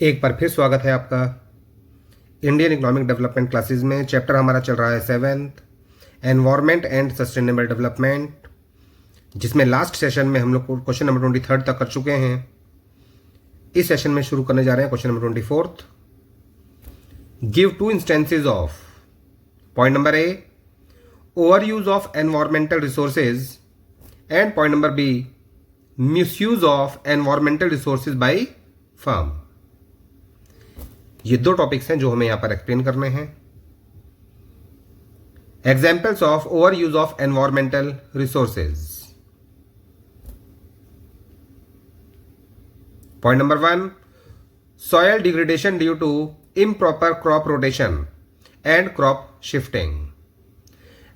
एक बार फिर स्वागत है आपका इंडियन इकोनॉमिक डेवलपमेंट क्लासेस में। चैप्टर हमारा चल रहा है 7th, environment and sustainable development, जिसमें लास्ट सेशन में हम लोग क्वेश्चन नंबर 23 तक कर चुके हैं। इस सेशन में शुरू करने जा रहे हैं question number 24। Give 2 instances of, point number A, over use of environmental resources, and point number B, misuse of environmental resources by firm. ये 2 टॉपिक्स हैं जो हमें यहां पर एक्सप्लेन करने हैं। Examples of over use of environmental resources. Point number 1, soil degradation due to improper crop rotation and crop shifting.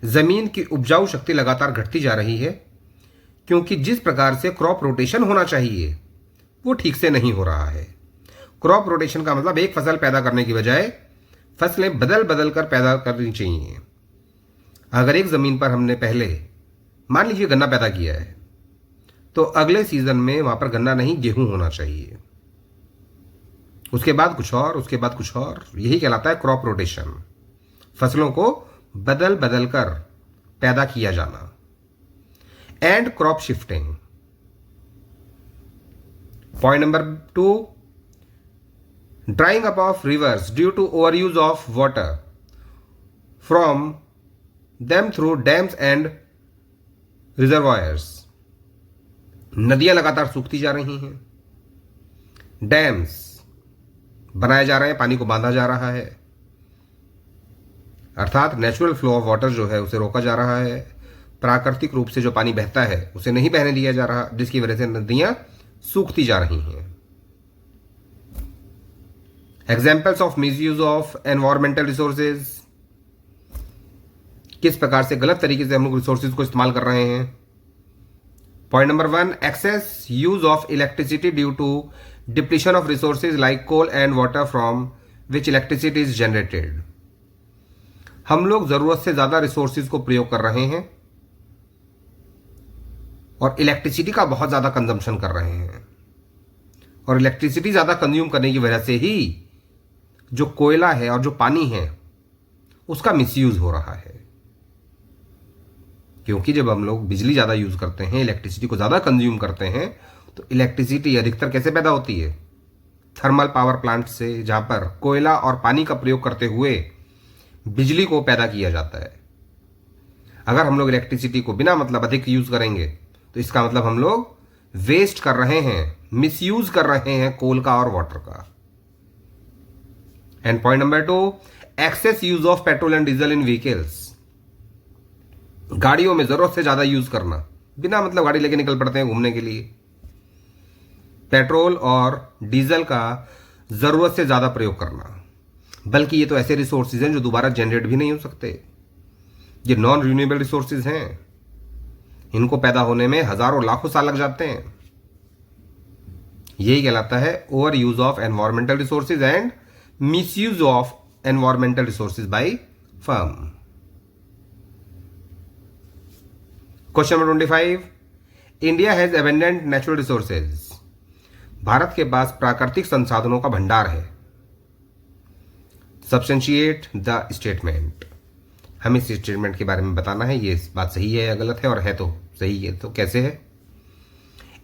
जमीन की उपजाऊ शक्ति लगातार घटती जा रही है क्योंकि जिस प्रकार से क्रॉप रोटेशन होना चाहिए वो ठीक से नहीं हो रहा है। क्रॉप रोटेशन का मतलब एक फसल पैदा करने की बजाय फसलें बदल बदल कर पैदा करनी चाहिए। अगर एक जमीन पर हमने पहले मान लीजिए गन्ना पैदा किया है तो अगले सीजन में वहां पर गन्ना नहीं गेहूं होना चाहिए, उसके बाद कुछ और, उसके बाद कुछ और। यही कहलाता है क्रॉप रोटेशन, फसलों को बदल बदल कर पैदा किया जाना। And crop shifting, point number 2, drying up of rivers due to overuse of water from them through dams and reservoirs। नदियां लगातार सूखती जा रही हैं, डैम्स बनाए जा रहे हैं, पानी को बांधा जा रहा है, अर्थात नेचुरल फ्लो ऑफ वाटर जो है उसे रोका जा रहा है। प्राकृतिक रूप से जो पानी बहता है उसे नहीं बहने दिया जा रहा, जिसकी वजह से नदियां सूखती जा रही हैं। Examples of misuse of environmental resources, किस प्रकार से गलत तरीके से हम लोग रिसोर्सेज को इस्तेमाल कर रहे हैं। Point number 1, excess use of electricity due to depletion of resources like coal and water from which electricity is generated. हम लोग जरूरत से ज्यादा रिसोर्सेज को प्रयोग कर रहे हैं और इलेक्ट्रिसिटी का बहुत ज्यादा कंजम्पशन कर रहे हैं, और इलेक्ट्रिसिटी ज्यादा कंज्यूम करने की वजह से ही जो कोयला है और जो पानी है उसका मिसयूज हो रहा है। क्योंकि जब हम लोग बिजली ज्यादा यूज करते हैं, इलेक्ट्रिसिटी को ज्यादा कंज्यूम करते हैं, तो इलेक्ट्रिसिटी अधिकतर कैसे पैदा होती है? थर्मल पावर प्लांट से, जहां पर कोयला और पानी का प्रयोग करते हुए बिजली को पैदा किया जाता है। अगर हम लोग इलेक्ट्रिसिटी को बिना मतलब अधिक यूज करेंगे तो इसका मतलब हम लोग वेस्ट कर रहे हैं, मिसयूज कर रहे हैं कोल का और वाटर का। And point number 2, excess use of petrol and diesel in vehicles. गाड़ियों में जरूरत से ज्यादा यूज करना, बिना मतलब गाड़ी लेके निकल पड़ते हैं घूमने के लिए। पेट्रोल और डीजल का जरूरत से ज्यादा प्रयोग करना, बल्कि ये तो ऐसे रिसोर्सेज हैं जो दोबारा जनरेट भी नहीं हो सकते। ये नॉन रिन्यूएबल रिसोर्सेज हैं, इनको पैदा होने में हजारों लाखों साल लग जाते हैं। यही कहलाता है over use of environmental resources and misuse of environmental resources by firm। Question number 25, India has abundant natural resources। Bharat के पास प्राकृतिक संसाधनों का भंडार है। Substantiate the statement, हमें इस स्टेटमेंट के बारे में बताना है, ये बात सही है या गलत है, और है तो सही है तो कैसे है।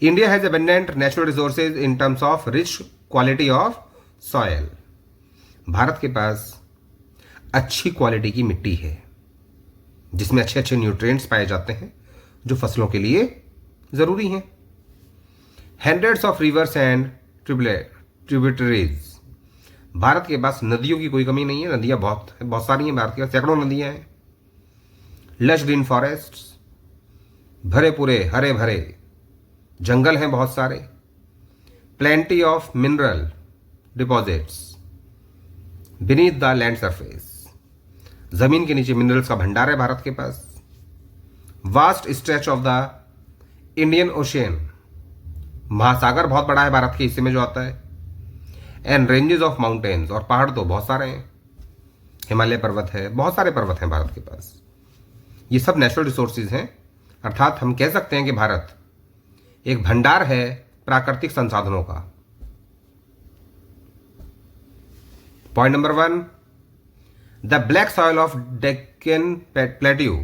India has abundant natural resources in terms of rich quality of soil। Bharat के पास अच्छी क्वालिटी की मिट्टी है जिसमें अच्छे अच्छे न्यूट्रिएंट्स पाए जाते हैं जो फसलों के लिए जरूरी हैं। Hundreds of reverse and tributaries, Bharat के पास नदियों की कोई कमी नहीं है, नदियां बहुत सारी हैं, भारत के पास सैकड़ों नदियां हैं। लश ग्रीन फॉरेस्ट्स, भरे पूरे हरे भरे जंगल हैं बहुत सारे। Plenty of mineral deposits beneath the land surface, जमीन के नीचे मिनरल्स का भंडार है भारत के पास। Vast stretch of the Indian Ocean, महासागर बहुत बड़ा है भारत के हिस्से में जो आता है। एंड रेंजेस ऑफ माउंटेन्स, और पहाड़ तो बहुत सारे हैं, हिमालय पर्वत है, बहुत सारे पर्वत हैं भारत के पास। ये सब नेचुरल रिसोर्सेज हैं, अर्थात हम कह सकते हैं कि भारत एक भंडार है प्राकृतिक संसाधनों का। Point number 1, the black soil of Deccan plateau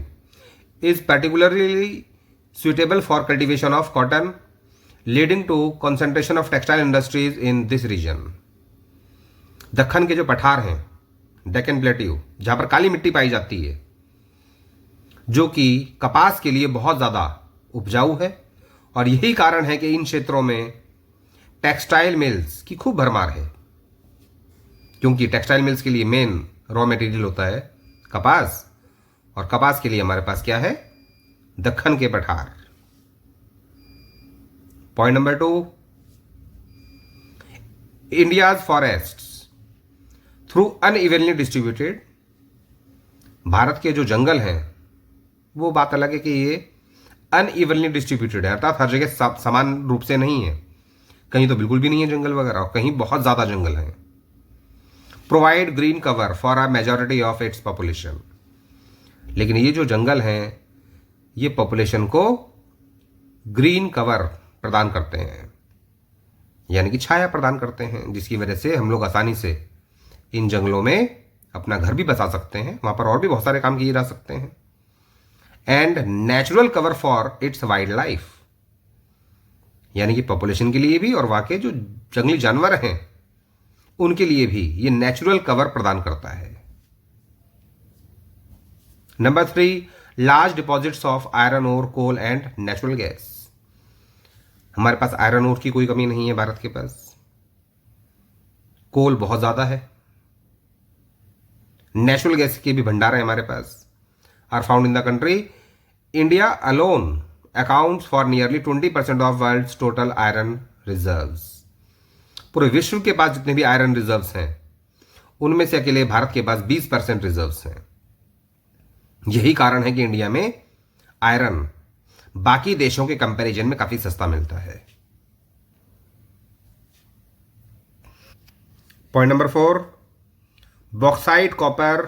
is particularly suitable for cultivation of cotton, leading to concentration of textile industries in this region. Deccan के जो पठार हैं, डेक्कन प्लेट्यू, जहां पर काली मिट्टी पाई जाती है, जो कि कपास के लिए बहुत ज़्यादा उपजाऊ है, और यही कारण है कि इन क्षेत्रों में टेक्सटाइल मिल्स की खूब भरमार है, क्योंकि टेक्सटाइल मिल्स के लिए मेन रॉ मटेरियल होता है कपास, और कपास के लिए हमारे पास क्या है? दक्कन के पठार। Point number 2, India's forests through unevenly distributed. Bharat के जो जंगल हैं वो बात अलग है कि ये अनइवनली डिस्ट्रीब्यूटेड है, अर्थात हर जगह समान रूप से नहीं है, कहीं तो बिल्कुल भी नहीं है जंगल वगैरह, और कहीं बहुत ज्यादा जंगल हैं। Provide green cover for a majority of its population. लेकिन ये जो जंगल हैं ये पॉपुलेशन को ग्रीन कवर प्रदान करते हैं, यानी कि छाया प्रदान करते हैं, जिसकी वजह से हम लोग आसानी से इन जंगलों में अपना घर भी बसा सकते हैं, वहां पर और भी बहुत सारे काम किए जा सकते हैं। And natural cover for its wild life, यानी कि पॉपुलेशन के लिए भी और वहां के जो जंगली जानवर हैं उनके लिए भी ये नेचुरल कवर प्रदान करता है। Number 3, large deposits of iron ore, coal and natural gas. हमारे पास आयरन ओर की कोई कमी नहीं है भारत के पास, कोल बहुत ज्यादा है, नेचुरल गैस के भी भंडार है हमारे पास, are found in the country. India alone accounts for nearly 20% of world's total iron reserves. पूरे विश्व के पास जितने भी आयरन रिजर्व्स हैं उनमें से अकेले भारत के पास 20% रिजर्व्स हैं। यही कारण है कि इंडिया में आयरन बाकी देशों के कंपैरिजन में काफी सस्ता मिलता है। Point number 4, bauxite, copper,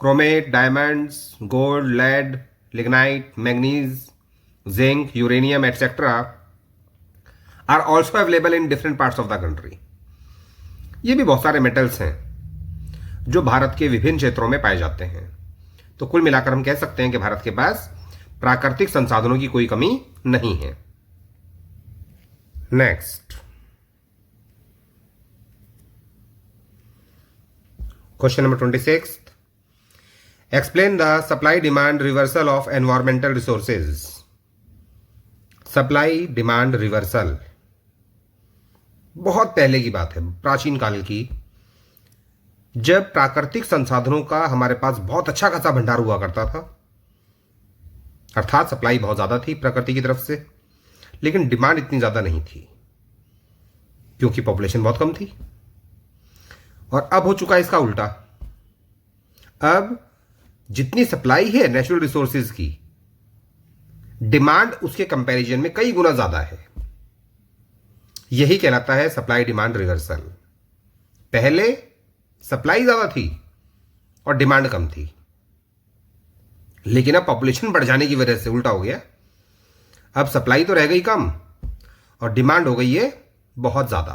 chromate, diamonds, gold, lead, lignite, manganese, zinc, uranium etcetera are also available in different parts of the country. ये भी बहुत सारे मेटल्स हैं जो भारत के विभिन्न क्षेत्रों में पाए जाते हैं। तो कुल मिलाकर हम कह सकते हैं कि भारत के पास प्राकृतिक संसाधनों की कोई कमी नहीं है। Next question number 26, explain the supply demand reversal of environmental resources. Supply demand reversal बहुत पहले की बात है, प्राचीन काल की, जब प्राकृतिक संसाधनों का हमारे पास बहुत अच्छा खासा भंडार हुआ करता था, अर्थात सप्लाई बहुत ज्यादा थी प्रकृति की तरफ से, लेकिन डिमांड इतनी ज्यादा नहीं थी क्योंकि पॉपुलेशन बहुत कम थी। और अब हो चुका है इसका उल्टा, अब जितनी सप्लाई है नेचुरल रिसोर्सेज की, डिमांड उसके कंपैरिजन में कई गुना ज्यादा है। यही कहलाता है सप्लाई डिमांड रिवर्सल। पहले सप्लाई ज्यादा थी और डिमांड कम थी, लेकिन अब पॉपुलेशन बढ़ जाने की वजह से उल्टा हो गया। अब सप्लाई तो रह गई कम और डिमांड हो गई है बहुत ज्यादा।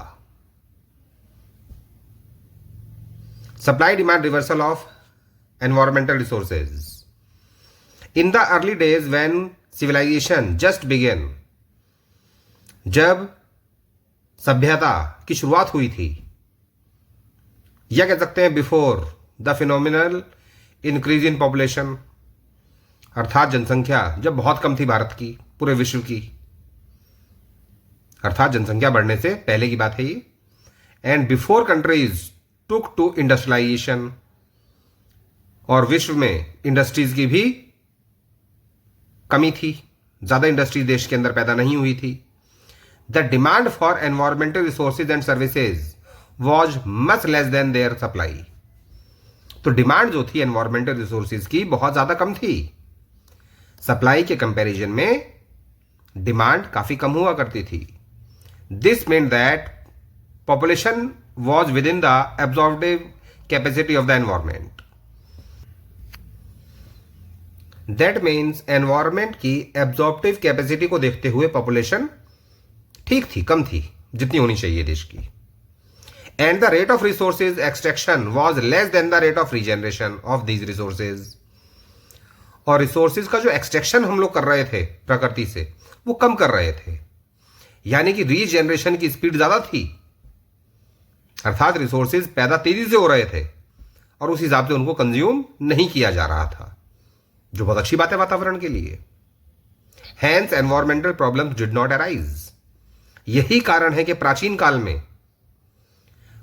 Supply demand reversal of environmental resources. In the early days when civilization just begin, जब सभ्यता की शुरुआत हुई थी, या कह सकते हैं before the phenomenal increase in population, अर्थात जनसंख्या जब बहुत कम थी भारत की, पूरे विश्व की, अर्थात जनसंख्या बढ़ने से पहले की बात है ये। And before countries took to industrialization, और विश्व में इंडस्ट्रीज की भी कमी थी, ज्यादा इंडस्ट्रीज देश के अंदर पैदा नहीं हुई थी। The demand for environmental resources and services was much less than their supply. तो डिमांड जो थी एनवायरमेंटल रिसोर्सेज की बहुत ज्यादा कम थी, सप्लाई के कंपैरिजन में डिमांड काफी कम हुआ करती थी। This mean that population was within the absorptive capacity of the environment. That means environment की एब्जॉर्प्टिव कैपेसिटी को देखते हुए पॉपुलेशन ठीक थी, कम थी जितनी होनी चाहिए देश की। And the rate of resources extraction was less than the rate of regeneration of these resources. और रिसोर्सेज का जो एक्सट्रैक्शन हम लोग कर रहे थे प्रकृति से वो कम कर रहे थे, यानी कि रीजनरेशन की स्पीड ज्यादा थी, अर्थात रिसोर्सेज पैदा तेजी से हो रहे थे और उस हिसाब से उनको कंज्यूम नहीं किया जा रहा था, जो बहुत अच्छी बात है वातावरण के लिए। Hence environmental problems did not arise. यही कारण है कि प्राचीन काल में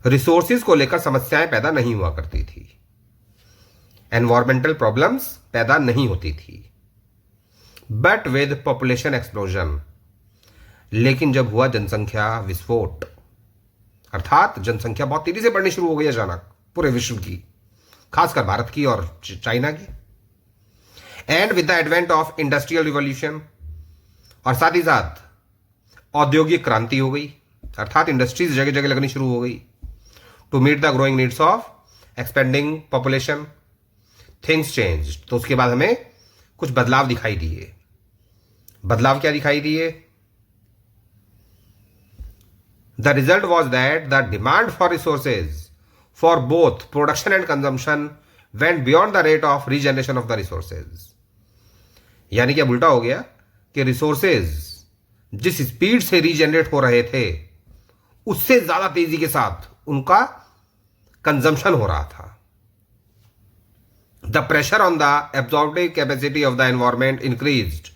रिसोर्सेज को लेकर समस्याएं पैदा नहीं हुआ करती थी, एनवायरमेंटल प्रॉब्लम्स पैदा नहीं होती थी। बट विद पॉपुलेशन एक्सप्लोजन, लेकिन जब हुआ जनसंख्या विस्फोट, अर्थात जनसंख्या बहुत तेजी से बढ़नी शुरू हो गई अचानक पूरे विश्व की, खासकर भारत की और चाइना की, and with the advent of industrial revolution, और साथ ही साथ औद्योगिक क्रांति हो गई, अर्थात इंडस्ट्रीज जगह जगह लगनी शुरू हो गई, to meet the growing needs of expanding population, things change. तो उसके बाद हमें कुछ बदलाव दिखाई दिए। बदलाव क्या दिखाई दिए? The result was that the demand for resources for both production and consumption went beyond the rate of regeneration of the resources. यानी कि अब उल्टा हो गया कि रिसोर्सेज जिस स्पीड से रीजनरेट हो रहे थे उससे ज्यादा तेजी के साथ उनका कंजम्पशन हो रहा था। The pressure on the absorbing capacity of the environment increased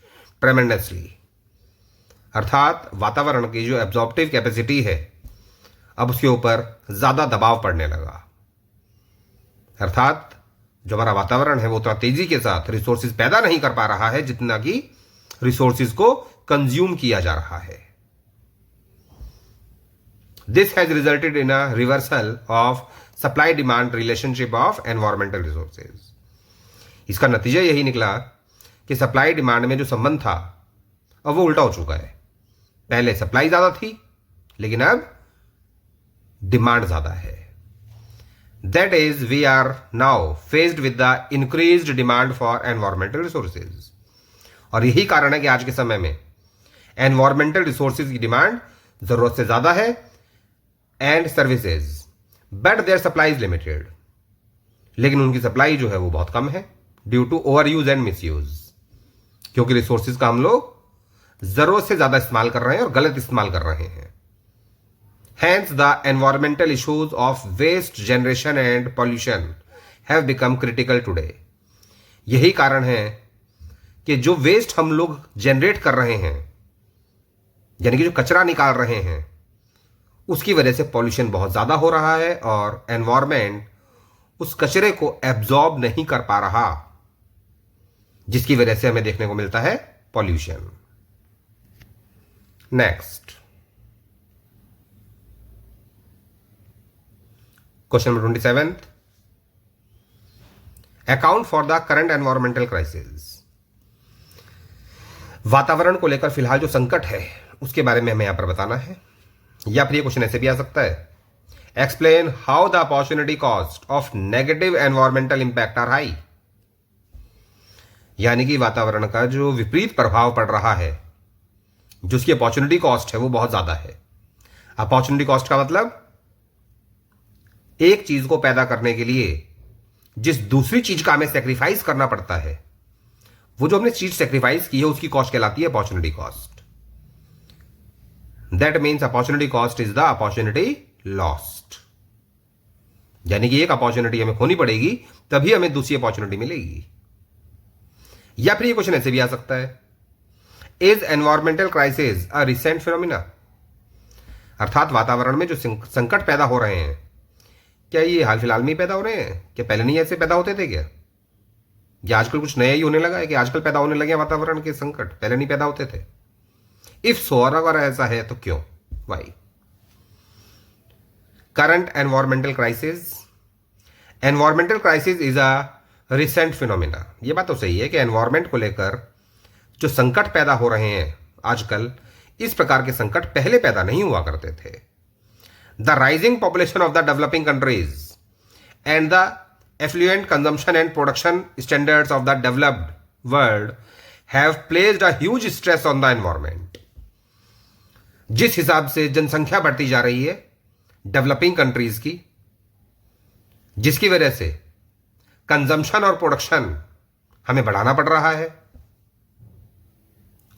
tremendously, अर्थात वातावरण की जो एब्जॉर्बिव कैपेसिटी है अब उसके ऊपर ज्यादा दबाव पड़ने लगा, अर्थात जो हमारा वातावरण है वो उतना तेजी के साथ रिसोर्सेज पैदा नहीं कर पा रहा है जितना कि रिसोर्सेज को कंज्यूम किया जा रहा है। This has resulted in a reversal of supply demand relationship of environmental resources. इसका नतीजा यही निकला कि सप्लाई डिमांड में जो संबंध था अब वो उल्टा हो चुका है। पहले सप्लाई ज्यादा थी लेकिन अब डिमांड ज्यादा है। That is we are now faced with the increased demand for environmental resources. और यही कारण है कि आज के समय में एनवायरमेंटल रिसोर्सेज की डिमांड जरूरत से ज्यादा है and services, but their supply is limited, लेकिन उनकी सप्लाई जो है वो बहुत कम है due to over use and misuse, क्योंकि रिसोर्सेज का हम लोग जरूरत से ज्यादा इस्तेमाल कर रहे हैं और गलत इस्तेमाल कर रहे हैं। Hence, the environmental issues of waste generation and pollution have become critical today. यही कारण है कि जो वेस्ट हम लोग जनरेट कर रहे हैं, यानी कि जो कचरा निकाल रहे हैं, उसकी वजह से पॉल्यूशन बहुत ज्यादा हो रहा है और एनवायरमेंट उस कचरे को एब्जॉर्ब नहीं कर पा रहा, जिसकी वजह से हमें देखने को मिलता है pollution. Next question number 27, account for the current environmental crisis. वातावरण को लेकर फिलहाल जो संकट है उसके बारे में हमें यहां पर बताना है, या फिर ये क्वेश्चन ऐसे भी आ सकता है, explain how the opportunity cost of negative environmental impact are high. यानी कि वातावरण का जो विपरीत प्रभाव पड़ रहा है, जो उसकी अपॉर्चुनिटी कॉस्ट है वो बहुत ज्यादा है। अपॉर्चुनिटी कॉस्ट का मतलब एक चीज को पैदा करने के लिए जिस दूसरी चीज का हमें सेक्रीफाइस करना पड़ता है, वो जो हमने चीज सेक्रीफाइस की है उसकी कॉस्ट कहलाती है opportunity cost. That means opportunity cost is the opportunity lost. यानी कि एक अपॉर्चुनिटी हमें खोनी पड़ेगी तभी हमें दूसरी अपॉर्चुनिटी मिलेगी। या फिर ये क्वेश्चन ऐसे भी आ सकता है, is environmental crisis a recent phenomena. अर्थात वातावरण में जो संकट पैदा हो रहे हैं, क्या ये हाल फिलहाल में ही पैदा हो रहे हैं? क्या पहले नहीं ऐसे पैदा होते थे क्या? या आजकल कुछ नया ही होने लगा है कि आजकल पैदा होने लगे वातावरण के संकट, पहले नहीं पैदा होते थे? इफ सो, अगर ऐसा है तो क्यों, why? Current environmental crisis, environmental crisis is a recent phenomena. ये बात तो सही है कि एनवायरमेंट को लेकर जो संकट पैदा हो रहे हैं आजकल, इस प्रकार के संकट पहले पैदा नहीं हुआ करते थे। The rising population of the developing countries and the affluent consumption and production standards of the developed world have placed a huge stress on the environment. जिस हिसाब से जनसंख्या बढ़ती जा रही है, डेवलपिंग कंट्रीज की, जिसकी वजह से कंजम्पशन और प्रोडक्शन हमें बढ़ाना पड़ रहा है।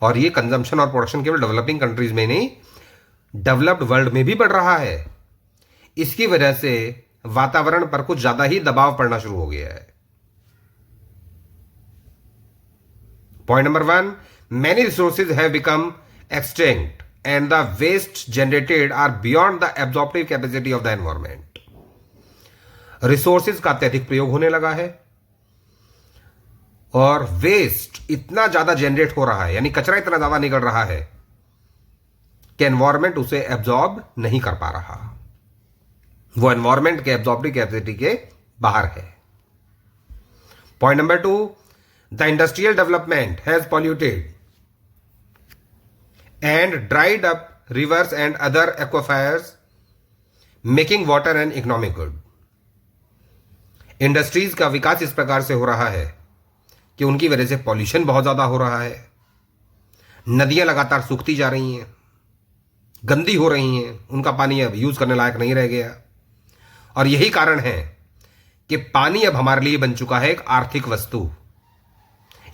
और ये कंजम्पशन और प्रोडक्शन केवल डेवलपिंग कंट्रीज में नहीं, डेवलप्ड वर्ल्ड में भी बढ़ रहा है। इसकी वजह से वातावरण पर कुछ ज्यादा ही दबाव पड़ना शुरू हो गया है। Point number 1, many resources have become extinct and the waste generated are beyond the absorptive capacity of the environment. Resources का अत्यधिक प्रयोग होने लगा है और वेस्ट इतना ज्यादा जनरेट हो रहा है, यानी कचरा इतना ज्यादा निकल रहा है कि एनवायरमेंट उसे एब्जॉर्ब नहीं कर पा रहा। वो एनवायरमेंट के एब्जॉर्बिंग कैपेसिटी के बाहर है। Point number 2, the industrial development has polluted and dried up rivers and other aquifers, making water an economic good. Industries का विकास इस प्रकार से हो रहा है कि उनकी वजह से पॉल्यूशन बहुत ज्यादा हो रहा है, नदियां लगातार सूखती जा रही हैं, गंदी हो रही हैं, उनका पानी अब यूज करने लायक नहीं रह गया। और यही कारण है कि पानी अब हमारे लिए बन चुका है एक आर्थिक वस्तु,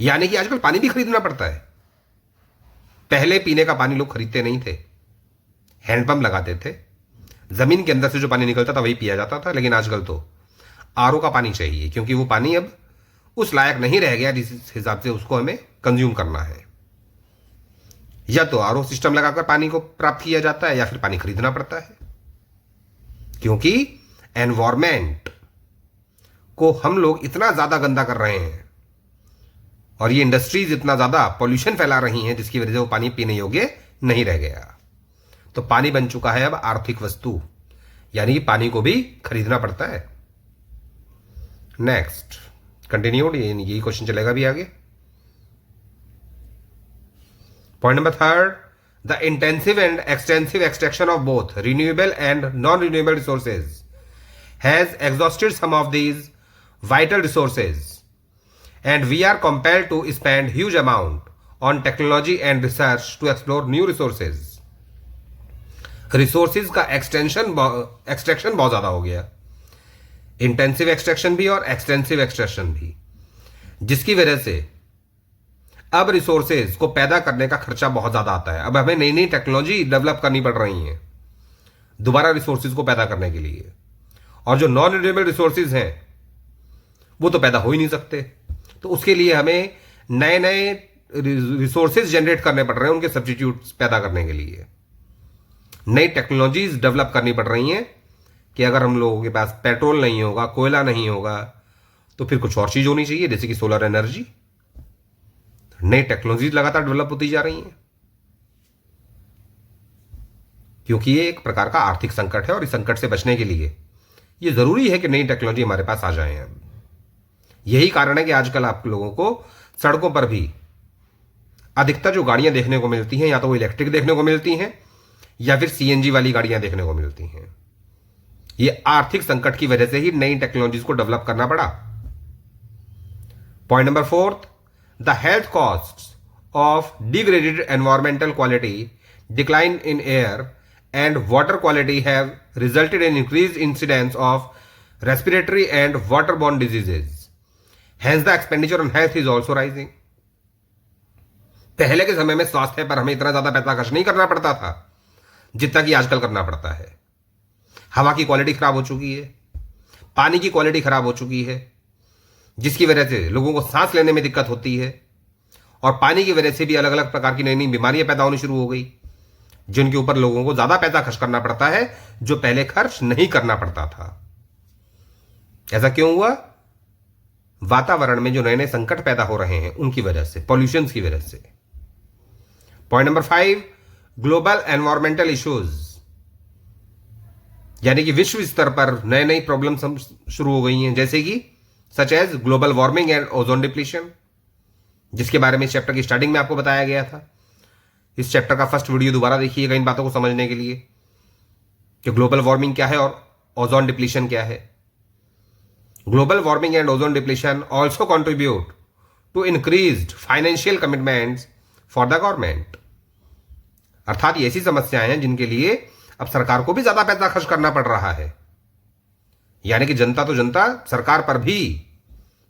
यानी कि आजकल पानी भी खरीदना पड़ता है। पहले पीने का पानी लोग खरीदते नहीं थे, हैंडपंप लगाते थे, जमीन के अंदर से जो पानी निकलता था वही पिया जाता था। लेकिन आजकल तो आरओ का पानी चाहिए, क्योंकि वो पानी अब उस लायक नहीं रह गया जिस हिसाब से उसको हमें कंज्यूम करना है। या तो आरओ सिस्टम लगाकर पानी को प्राप्त किया जाता है या फिर पानी खरीदना पड़ता है, क्योंकि एनवायरमेंट को हम लोग इतना ज्यादा गंदा कर रहे हैं और ये इंडस्ट्रीज इतना ज्यादा पॉल्यूशन फैला रही हैं जिसकी वजह से वो पानी पीने योग्य नहीं रह गया। तो पानी बन चुका है अब आर्थिक वस्तु, यानी कि पानी को भी खरीदना पड़ता है। नेक्स्ट कंटिन्यूड, यही क्वेश्चन चलेगा भी आगे। Point number 3, the intensive and extensive extraction of both renewable and non renewable resources has exhausted some of these vital resources and we are compelled to spend huge amount on technology and research to explore new resources. Resources का extraction बहुत ज्यादा हो गया, intensive extraction भी और extensive extraction भी, जिसकी वजह से अब रिसोर्सेज को पैदा करने का खर्चा बहुत ज्यादा आता है। अब हमें नई नई टेक्नोलॉजी डेवलप करनी पड़ रही है दोबारा रिसोर्सेज को पैदा करने के लिए, और जो नॉन रिन्यूएबल रिसोर्सेज हैं वो तो पैदा हो ही नहीं सकते। तो उसके लिए हमें नए नए रिसोर्सेज जनरेट करने पड़ रहे हैं, उनके सब्स्टिट्यूट्स पैदा करने के लिए नई टेक्नोलॉजीज डेवलप करनी पड़ रही हैं कि अगर हम लोगों के पास पेट्रोल नहीं होगा, कोयला नहीं होगा, तो फिर कुछ और चीज होनी चाहिए, जैसे कि सोलर एनर्जी। नई टेक्नोलॉजीज लगातार डेवलप होती जा रही हैं, क्योंकि ये एक प्रकार का आर्थिक संकट है और इस संकट से बचने के लिए ये जरूरी है कि नई टेक्नोलॉजी हमारे पास आ जाए। अब यही कारण है कि आजकल आप लोगों को सड़कों पर भी अधिकतर जो गाड़ियां देखने को मिलती हैं, या तो वो इलेक्ट्रिक देखने को मिलती हैं या फिर सीएनजी वाली गाड़ियां देखने को मिलती हैं। ये आर्थिक संकट की वजह से ही नई टेक्नोलॉजीज को डेवलप करना पड़ा। Point number 4, the health cost of degraded environmental quality, decline in air and water quality have resulted in increased incidence of respiratory and waterborne diseases. Hence the expenditure on health is also rising. पहले के समय में स्वास्थ्य पर हमें इतना ज्यादा पैसा खर्च नहीं करना पड़ता था जितना कि आजकल करना पड़ता है। हवा की क्वालिटी खराब हो चुकी है, पानी की क्वालिटी खराब हो चुकी है, जिसकी वजह से लोगों को सांस लेने में दिक्कत होती है, और पानी की वजह से भी अलग अलग प्रकार की नई नई बीमारियां पैदा होनी शुरू हो गई, जिनके ऊपर लोगों को ज्यादा पैसा खर्च करना पड़ता है जो पहले खर्च नहीं करना पड़ता था। ऐसा क्यों हुआ? वातावरण में जो नए नए संकट पैदा हो रहे हैं उनकी वजह से, पॉल्यूशन की वजह से। Point number 5, global environmental issues, यानी कि विश्व स्तर पर नए नई प्रॉब्लम शुरू हो गई हैं, जैसे कि such as global warming and ozone depletion, जिसके बारे में चैप्टर की स्टार्टिंग में आपको बताया गया था। इस चैप्टर का फर्स्ट वीडियो दोबारा देखिएगा इन बातों को समझने के लिए कि ग्लोबल वार्मिंग क्या है और ओजोन डिप्लीशन क्या है। Global warming and ozone depletion also contribute to increased financial commitments for the government. अर्थात ये ऐसी समस्याएं हैं जिनके लिए अब सरकार को भी ज्यादा पैसा खर्च करना पड़ रहा है, यानी कि जनता तो जनता, सरकार पर भी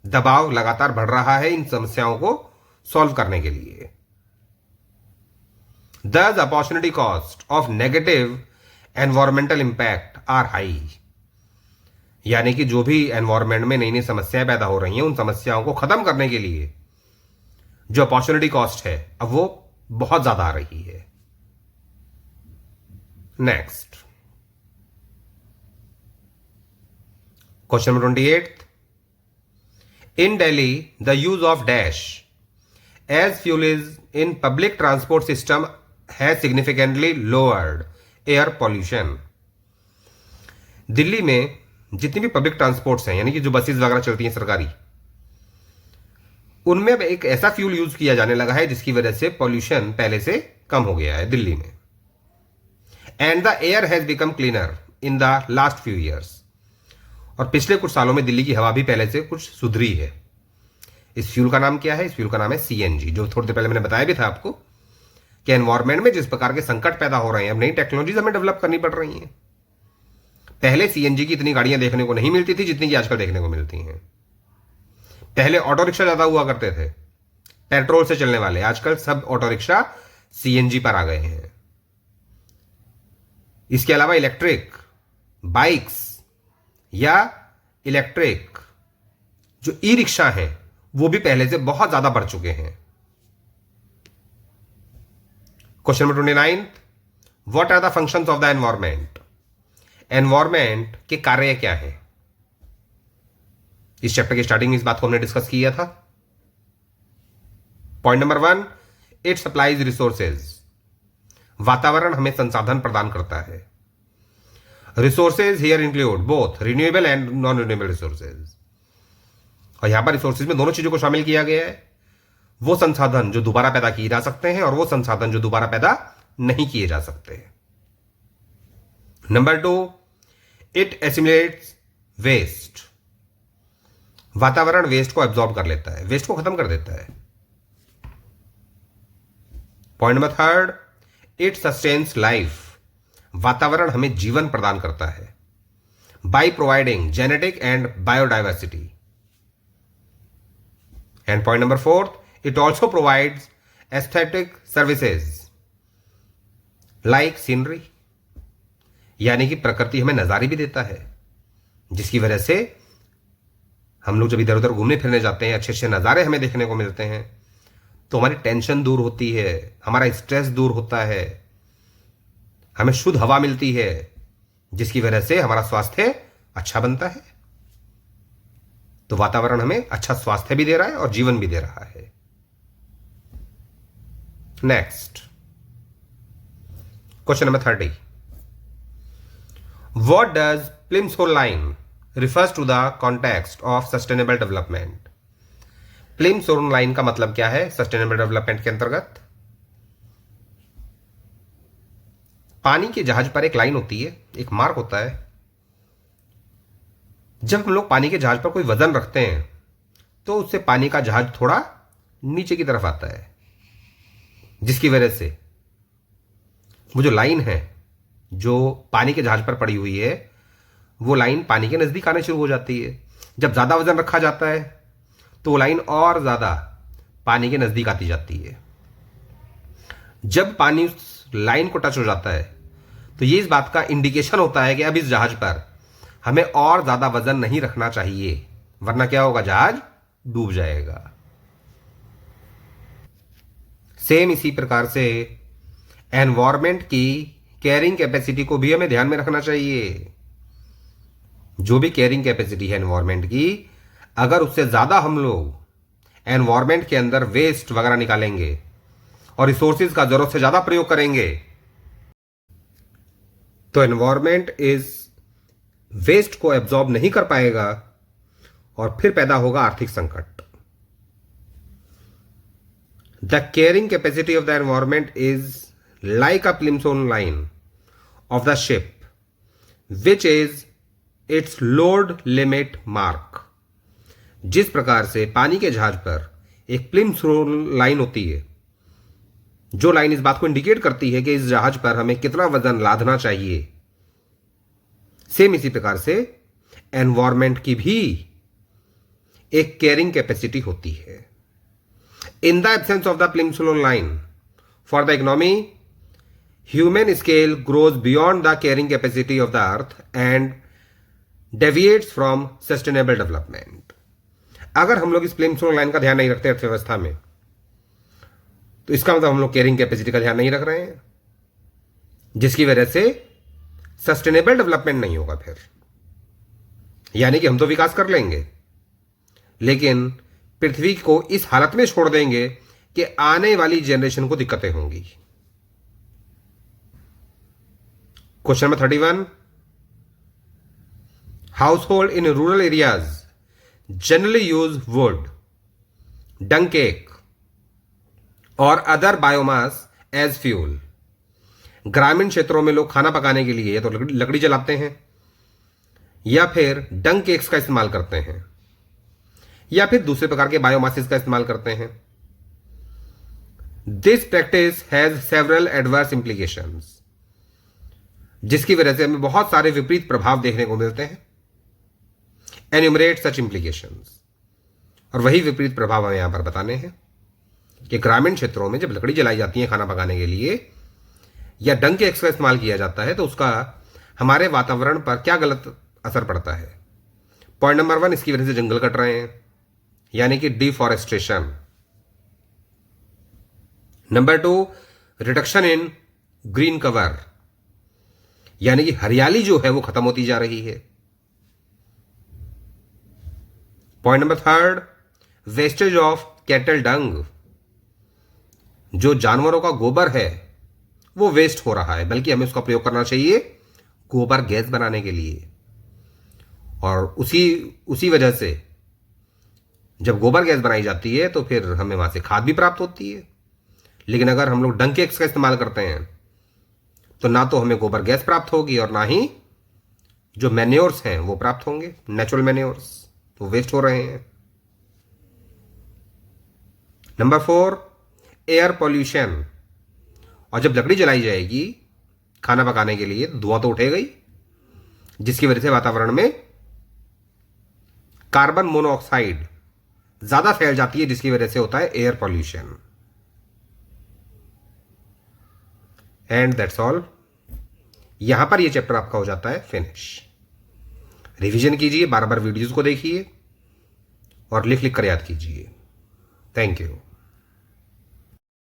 दबाव लगातार बढ़ रहा है इन समस्याओं को सॉल्व करने के लिए। Thus, opportunity cost of negative environmental impact are high, यानी कि जो भी एनवायरमेंट में नई नई समस्याएं पैदा हो रही हैं, उन समस्याओं को खत्म करने के लिए जो अपॉर्चुनिटी कॉस्ट है अब वो बहुत ज्यादा आ रही है। Next question number 28, in Delhi the use of dash as fuel is in public transport system has significantly lowered air pollution. Delhi में जितनी भी पब्लिक ट्रांसपोर्ट्स हैं, यानी कि जो बसेस वगैरह चलती हैं सरकारी, उनमें अब एक ऐसा फ्यूल यूज किया जाने लगा है जिसकी वजह से पॉल्यूशन पहले से कम हो गया है दिल्ली में। And the air has become cleaner in the last few years, और पिछले कुछ सालों में दिल्ली की हवा भी पहले से कुछ सुधरी है। इस फ्यूल का नाम क्या है? इस फ्यूल का नाम है सीएनजी, जो थोड़ी देर पहले मैंने बताया भी था आपको कि एनवायरमेंट में जिस प्रकार के संकट पैदा हो रहे हैं, अब नई टेक्नोलॉजीज हमें डेवलप करनी पड़ रही हैं। पहले सीएनजी की इतनी गाड़ियां देखने को नहीं मिलती थी जितनी कि आजकल देखने को मिलती हैं। पहले ऑटो रिक्शा ज्यादा हुआ करते थे पेट्रोल से चलने वाले, आजकल सब ऑटो रिक्शा सीएनजी पर आ गए हैं। इसके अलावा इलेक्ट्रिक बाइक्स या इलेक्ट्रिक जो ई रिक्शा हैं वो भी पहले से बहुत ज्यादा बढ़ चुके हैं। Question number 29, what are the functions of the environment? Environment के कार्य क्या है? इस चैप्टर की स्टार्टिंग में इस बात को हमने डिस्कस किया था। Point number 1, it supplies resources. वातावरण हमें संसाधन प्रदान करता है। Resources here include both renewable and non renewable resources, और यहां पर रिसोर्सेज में दोनों चीजों को शामिल किया गया है। वो संसाधन जो दोबारा पैदा किए जा सकते हैं और वो संसाधन जो दोबारा पैदा नहीं किए जा सकते। Number 2, it assimilates waste. वातावरण वेस्ट को एब्जॉर्ब कर लेता है, वेस्ट को खत्म कर देता है। Point number 3, it sustains life. वातावरण हमें जीवन प्रदान करता है by providing genetic and biodiversity. And point number 4, it also provides aesthetic services like scenery, यानी कि प्रकृति हमें नजारे भी देता है, जिसकी वजह से हम लोग जब इधर उधर घूमने फिरने जाते हैं, अच्छे अच्छे नज़ारे हमें देखने को मिलते हैं, तो हमारी टेंशन दूर होती है, हमारा स्ट्रेस दूर होता है, हमें शुद्ध हवा मिलती है, जिसकी वजह से हमारा स्वास्थ्य अच्छा बनता है। तो वातावरण हमें अच्छा स्वास्थ्य भी दे रहा है और जीवन भी दे रहा है। Next question number 30, what does Plimsoll line refers to the context of sustainable development? Plimsoll line का मतलब क्या है सस्टेनेबल डेवलपमेंट के अंतर्गत? पानी के जहाज पर एक लाइन होती है, एक मार्क होता है। जब हम लोग पानी के जहाज पर कोई वजन रखते हैं तो उससे पानी का जहाज थोड़ा नीचे की तरफ आता है, जिसकी वजह से वो जो लाइन है जो पानी के जहाज पर पड़ी हुई है वो लाइन पानी के नजदीक आने शुरू हो जाती है। जब ज्यादा वजन रखा जाता है तो वो लाइन और ज्यादा पानी के नजदीक आती जाती है। जब पानी उस लाइन को टच हो जाता है तो ये इस बात का इंडिकेशन होता है कि अब इस जहाज पर हमें और ज्यादा वजन नहीं रखना चाहिए, वरना क्या होगा, जहाज डूब जाएगा। सेम इसी प्रकार से एनवायरमेंट की कैरिंग कैपेसिटी को भी हमें ध्यान में रखना चाहिए। जो भी कैरिंग कैपेसिटी है एनवायरमेंट की, अगर उससे ज्यादा हम लोग एनवायरमेंट के अंदर वेस्ट वगैरह निकालेंगे और रिसोर्सेज का जरूरत से ज्यादा प्रयोग करेंगे तो एनवायरमेंट इस वेस्ट को एब्जॉर्ब नहीं कर पाएगा और फिर पैदा होगा आर्थिक संकट। The carrying capacity of the environment is like a Plimsoll line of the ship which is its load limit mark. जिस प्रकार से पानी के जहाज पर एक प्लिमसोल लाइन होती है जो लाइन इस बात को इंडिकेट करती है कि इस जहाज पर हमें कितना वजन लादना चाहिए। सेम इसी प्रकार से एनवायरमेंट की भी एक कैरिंग कैपेसिटी होती है। In the absence of the Plimsoll line for the economy, human scale grows beyond the carrying capacity of the earth and deviates from sustainable development. अगर हम लोग इस प्लिमसोलन लाइन का ध्यान नहीं रखते अर्थव्यवस्था में, तो इसका मतलब हम लोग कैरिंग कैपेसिटी का ध्यान नहीं रख रहे हैं, जिसकी वजह से सस्टेनेबल डेवलपमेंट नहीं होगा फिर। यानी कि हम तो विकास कर लेंगे, लेकिन पृथ्वी को इस हालत में छोड़ देंगे कि आने वाली जनरेशन को दिक्कतें होंगी। Question number 31, household in rural areas generally use wood, dung cake और अदर बायोमास एज फ्यूल। ग्रामीण क्षेत्रों में लोग खाना पकाने के लिए या तो लकड़ी जलाते हैं या फिर डंग केक्स का इस्तेमाल करते हैं या फिर दूसरे प्रकार के बायोमासेस का इस्तेमाल करते हैं। This practice has several adverse implications, जिसकी वजह से हमें बहुत सारे विपरीत प्रभाव देखने को मिलते हैं। एन्यूमरेट सच इंप्लीकेशंस, और वही विपरीत प्रभाव हमें यहां पर बताने हैं कि ग्रामीण क्षेत्रों में जब लकड़ी जलाई जाती है खाना पकाने के लिए या डंग केक्स का इस्तेमाल किया जाता है, तो उसका हमारे वातावरण पर क्या गलत असर पड़ता है। पॉइंट नंबर 1, इसकी वजह से जंगल कट रहे हैं, यानी कि deforestation. Number 2, reduction in green cover, यानी कि हरियाली जो है वो खत्म होती जा रही है। Point number 3, wastage of cattle डंग, जो जानवरों का गोबर है वो वेस्ट हो रहा है, बल्कि हमें उसका प्रयोग करना चाहिए गोबर गैस बनाने के लिए। और उसी वजह से जब गोबर गैस बनाई जाती है तो फिर हमें वहां से खाद भी प्राप्त होती है। लेकिन अगर हम लोग डंग केक्स का इस्तेमाल करते हैं तो ना तो हमें गोबर गैस प्राप्त होगी और ना ही जो मैन्योर्स हैं वो प्राप्त होंगे, नेचुरल मैन्योर्स, तो वेस्ट हो रहे हैं। Number 4, air pollution. और जब लकड़ी जलाई जाएगी खाना पकाने के लिए, धुआं तो उठेगा ही, जिसकी वजह से वातावरण में कार्बन मोनोऑक्साइड ज्यादा फैल जाती है, जिसकी वजह से होता है air pollution. And that's all. यहां पर यह चैप्टर आपका हो जाता है फिनिश। रिवीजन कीजिए, बार बार वीडियोस को देखिए और लिख लिख कर याद कीजिए। Thank you.